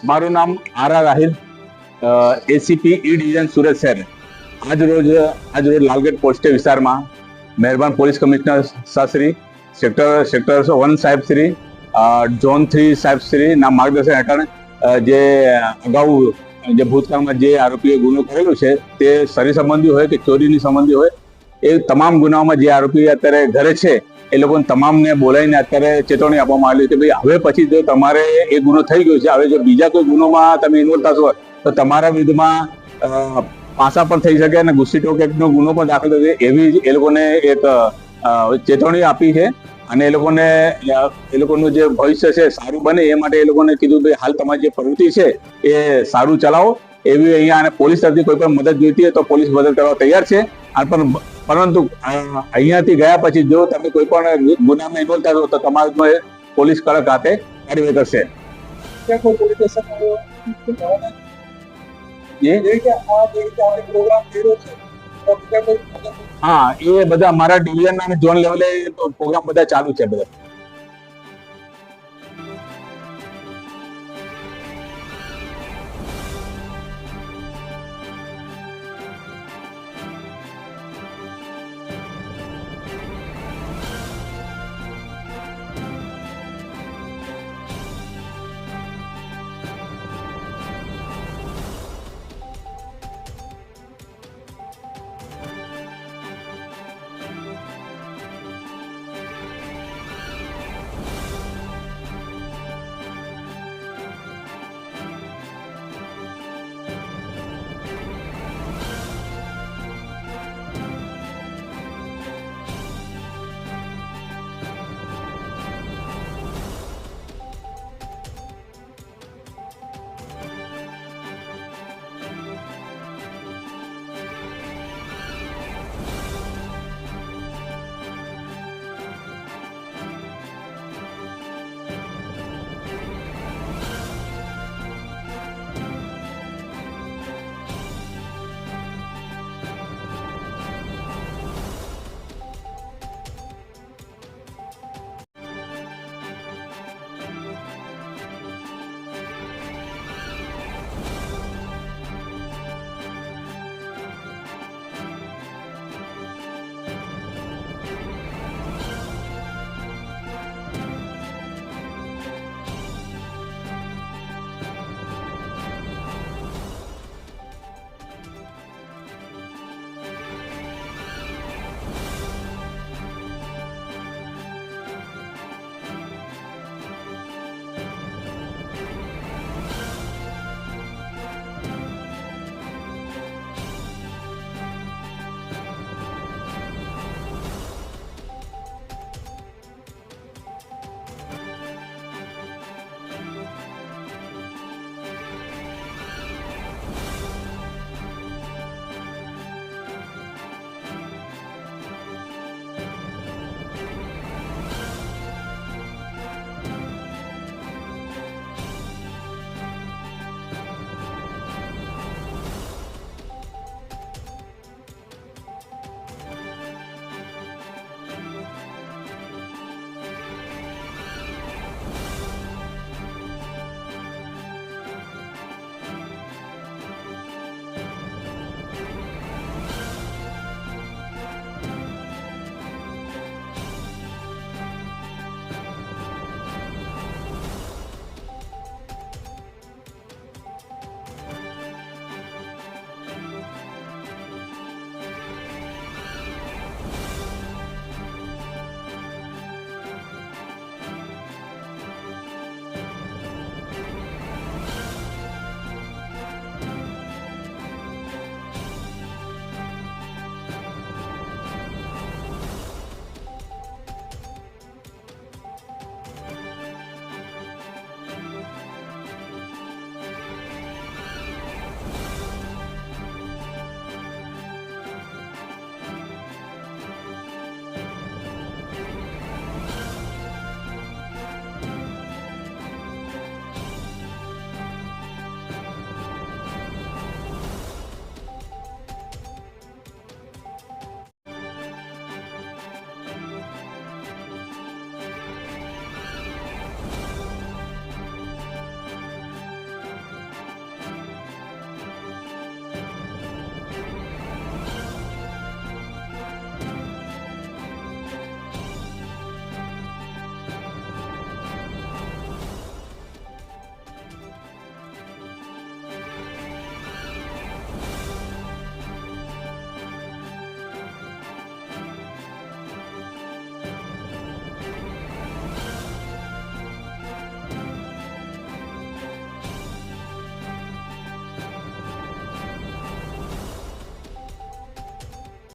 મારું નામ R Rahil, ACP E division Surat શહેર. આજ રોજ લાલગેટ પોસ્ટે વિસ્તારમાં મહેરબાન પોલીસ કમિશનર શાસ્ત્રી, સેક્ટર 1 સાહેબ શ્રી, ઝોન 3 સાહેબ શ્રી ના માર્ગદર્શન હેઠળ જે અગાઉ જે ભૂતકાળમાં જે આરોપીએ ગુનો કરેલો છે તે શરીર સંબંધી હોય કે ચોરીની સંબંધી હોય, એ તમામ ગુનાઓમાં જે આરોપી અત્યારે ઘરે છે એ લોકોને તમામને બોલાવીને અત્યારે ચેતવણી આપવામાં આવેલી છે. ભાઈ હવે પછી જો તમારે એ ગુનો થઈ ગયો છે, હવે જો બીજા કોઈ ગુનોમાં તમે ઇન્વોલ્વ થશો તો તમારા વિરુદ્ધમાં પાસા પણ થઈ શકે અને ગુસ્સીટોક એક્ટનો ગુનો પણ દાખલ થશે, એવી એ લોકોને એક ચેતવણી આપી છે. અને એ લોકોનું જે ભવિષ્ય છે સારું બને એ માટે એ લોકોને કીધું ભાઈ હાલ તમારી જે પ્રવૃત્તિ છે એ સારું ચલાવો. એવી અહીંયા અને પોલીસ તરફથી કોઈ પણ મદદ જોઈતી હોય તો પોલીસ મદદ કરવા તૈયાર છે. પરંતુ અહીંયાથી ગયા પછી જો તમે કોઈ પણ ગુનામાં ઇન્વોલ્વ થશો તો તમારા પોલીસ કડક હાથે કાર્યવાહી કરશે. હા, એ બધા મારા ડિવિઝન અને ઝોન લેવલે પ્રોગ્રામ બધા ચાલુ છે બધા.